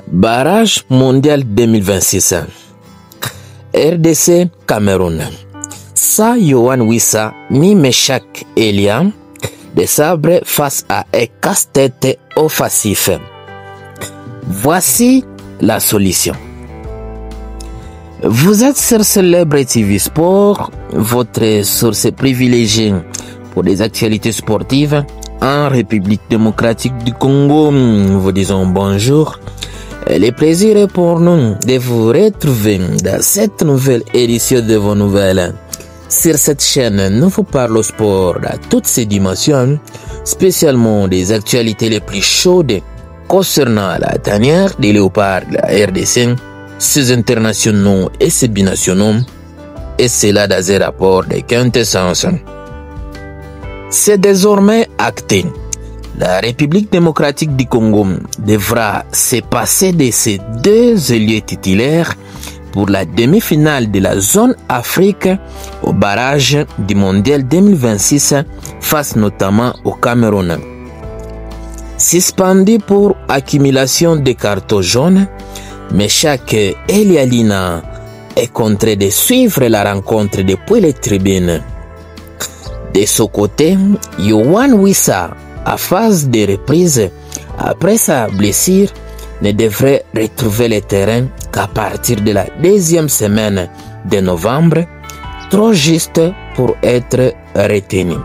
Barrage mondial 2026. RDC Cameroun. Sa Yohan Wissa mi Meshak Elia de sabre face à un casse-tête offensif. Voici la solution. Vous êtes sur Célèbre TV Sport, votre source privilégiée pour des actualités sportives en République démocratique du Congo. Vous disons bonjour. Le plaisir est pour nous de vous retrouver dans cette nouvelle édition de vos nouvelles. Sur cette chaîne, nous vous parlons sport dans toutes ses dimensions, spécialement des actualités les plus chaudes concernant la tanière des léopards de la RDC, ses internationaux et ses binationaux, et cela dans un rapport de quintessence. C'est désormais acté. La République démocratique du Congo devra se passer de ses deux ailiers titulaires pour la demi-finale de la zone Afrique au barrage du Mondial 2026 face notamment au Cameroun. Suspendu pour accumulation de cartons jaunes, Meshak Elialina est contraint de suivre la rencontre depuis les tribunes. De son côté, Yohan Wissa, à phase de reprise après sa blessure, ne devrait retrouver le terrain qu'à partir de la deuxième semaine de novembre, trop juste pour être retenu.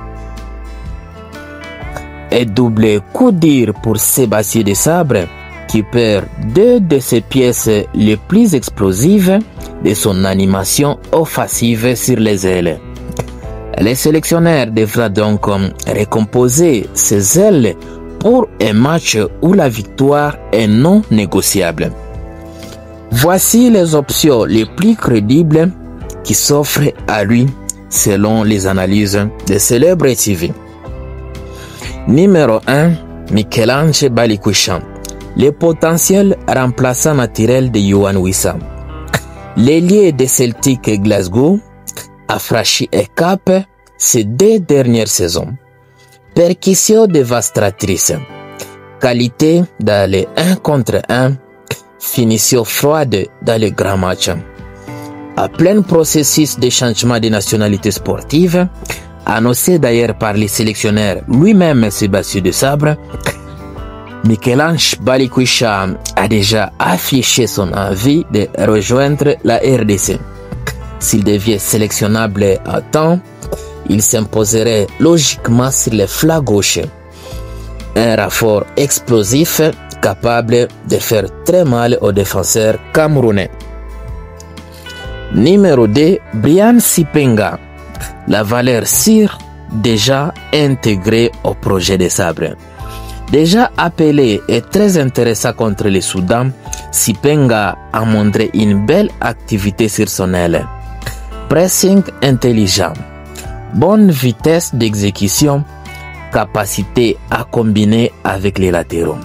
Et double coup dur pour Sébastien Desabre, qui perd deux de ses pièces les plus explosives de son animation offensive sur les ailes. Le sélectionneur devra donc recomposer ses ailes pour un match où la victoire est non négociable. Voici les options les plus crédibles qui s'offrent à lui selon les analyses de Célèbre TV. Numéro 1, Michel-Ange Balikwisha, le potentiel remplaçant naturel de Yohan Wissa. L'ailier de Celtic Glasgow a franchi un cap ces deux dernières saisons. Percussion dévastatrice, qualité dans les 1 contre 1, finition froide dans les grands matchs. À plein processus de changement de nationalité sportive, annoncé d'ailleurs par le sélectionneur lui-même Sébastien Desabre, Michel-Ange Balikwisha a déjà affiché son envie de rejoindre la RDC. S'il devient sélectionnable à temps, il s'imposerait logiquement sur le flanc gauche. Un renfort explosif capable de faire très mal aux défenseurs camerounais. Numéro 2, Brian Sipenga, la valeur sûre déjà intégrée au projet de Sabre. Déjà appelé et très intéressant contre le Soudan, Sipenga a montré une belle activité sur son aile. Pressing intelligent, bonne vitesse d'exécution, capacité à combiner avec les latéraux.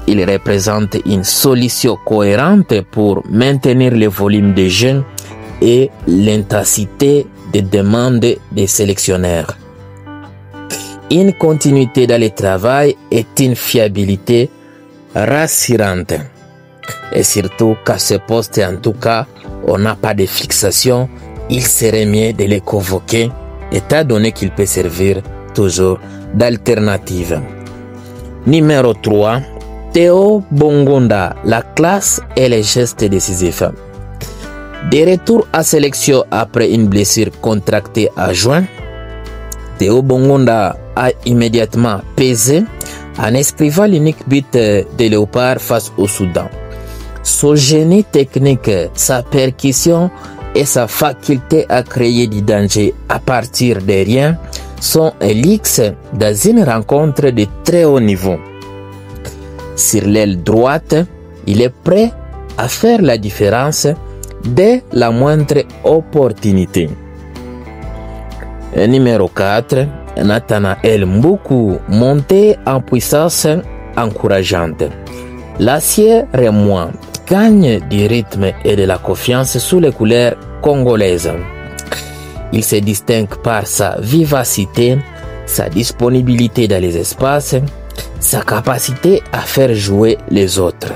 Il représente une solution cohérente pour maintenir le volume de jeu et l'intensité des demandes des sélectionneurs. Une continuité dans le travail est une fiabilité rassurante. Et surtout qu'à ce poste, en tout cas, on n'a pas de fixation, il serait mieux de les convoquer, étant donné qu'il peut servir toujours d'alternative. Numéro 3, Théo Bongonda, la classe et les gestes décisifs. De retour à sélection après une blessure contractée à juin, Théo Bongonda a immédiatement pesé en inscrivant l'unique but des Léopards face au Soudan. Son génie technique, sa percussion et sa faculté à créer du danger à partir de rien sont un luxe dans une rencontre de très haut niveau. Sur l'aile droite, il est prêt à faire la différence dès la moindre opportunité. Numéro 4, Nathanaël Mboukou, monté en puissance encourageante. L'acier rémois gagne du rythme et de la confiance sous les couleurs congolaises. Il se distingue par sa vivacité, sa disponibilité dans les espaces, sa capacité à faire jouer les autres.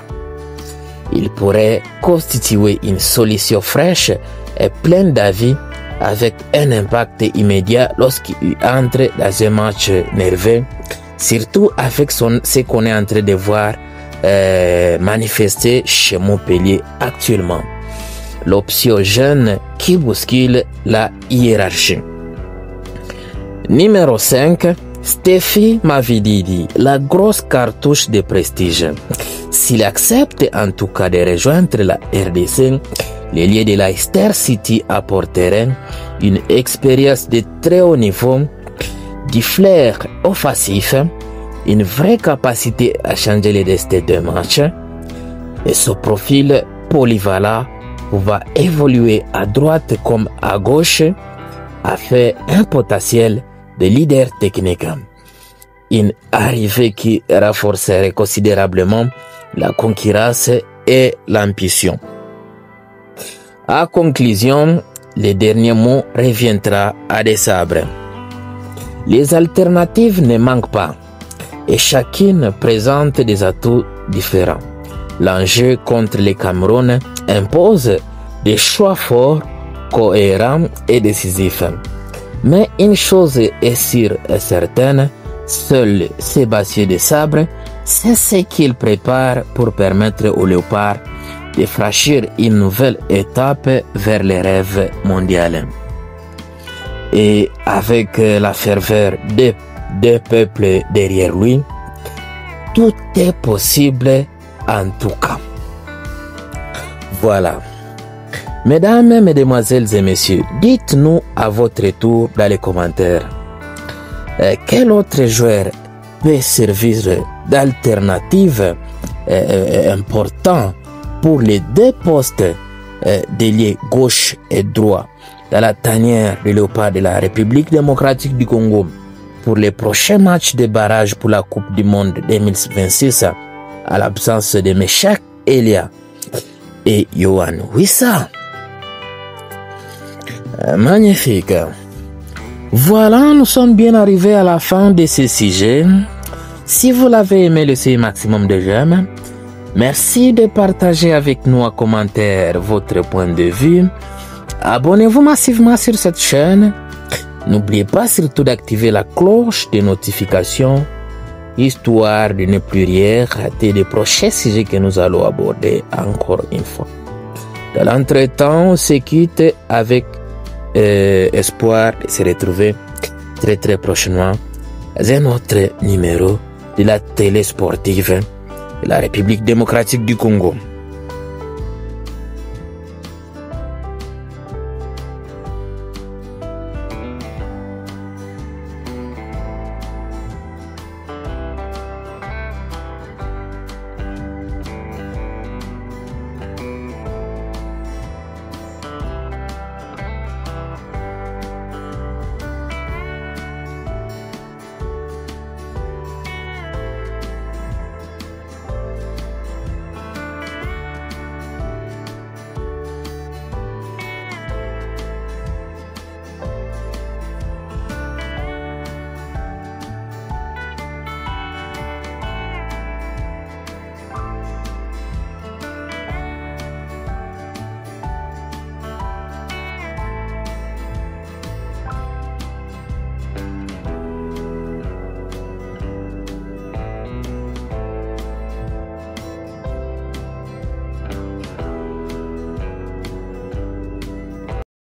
il pourrait constituer une solution fraîche et pleine d'avis avec un impact immédiat lorsqu'il entre dans un match nerveux, surtout avec ce qu'on est en train de voir manifester chez Montpellier actuellement. L'option jeune qui bouscule la hiérarchie. Numéro 5, Stephy Mavididi, la grosse cartouche de prestige. S'il accepte en tout cas de rejoindre la RDC, l'ailier de Leicester City apporterait une expérience de très haut niveau, du flair offensif, une vraie capacité à changer les destins d'un match et son profil polyvalent pouvant évoluer à droite comme à gauche a fait un potentiel de leader technique. Une arrivée qui renforcerait considérablement la concurrence et l'ambition. À conclusion, le dernier mot reviendra à des sabres. Les alternatives ne manquent pas et chacune présente des atouts différents. L'enjeu contre les Cameroun impose des choix forts, cohérents et décisifs. Mais une chose est sûre et certaine, seul Sébastien Desabre sait ce qu'il prépare pour permettre aux Léopards de franchir une nouvelle étape vers les rêves mondiaux. Et avec la ferveur des peuples derrière lui, tout est possible en tout cas. Voilà. Mesdames, mesdemoiselles et messieurs, dites-nous à votre tour dans les commentaires quel autre joueur peut servir d'alternative important pour les deux postes d'ailier gauche et droit dans la tanière des Léopards de la République démocratique du Congo pour les prochains matchs de barrage pour la Coupe du Monde 2026 à l'absence de Meshak Elia et Yohan Wissa. Magnifique. Voilà, nous sommes bien arrivés à la fin de ce sujet. Si vous l'avez aimé, laissez un maximum de j'aime. Merci de partager avec nous en commentaire votre point de vue. Abonnez-vous massivement sur cette chaîne. N'oubliez pas surtout d'activer la cloche de notification, histoire de ne plus rien rater des prochains sujets que nous allons aborder encore une fois. Dans l'entretemps, on se quitte avec espoir de se retrouver très prochainement dans un autre numéro de la télé sportive de la République démocratique du Congo.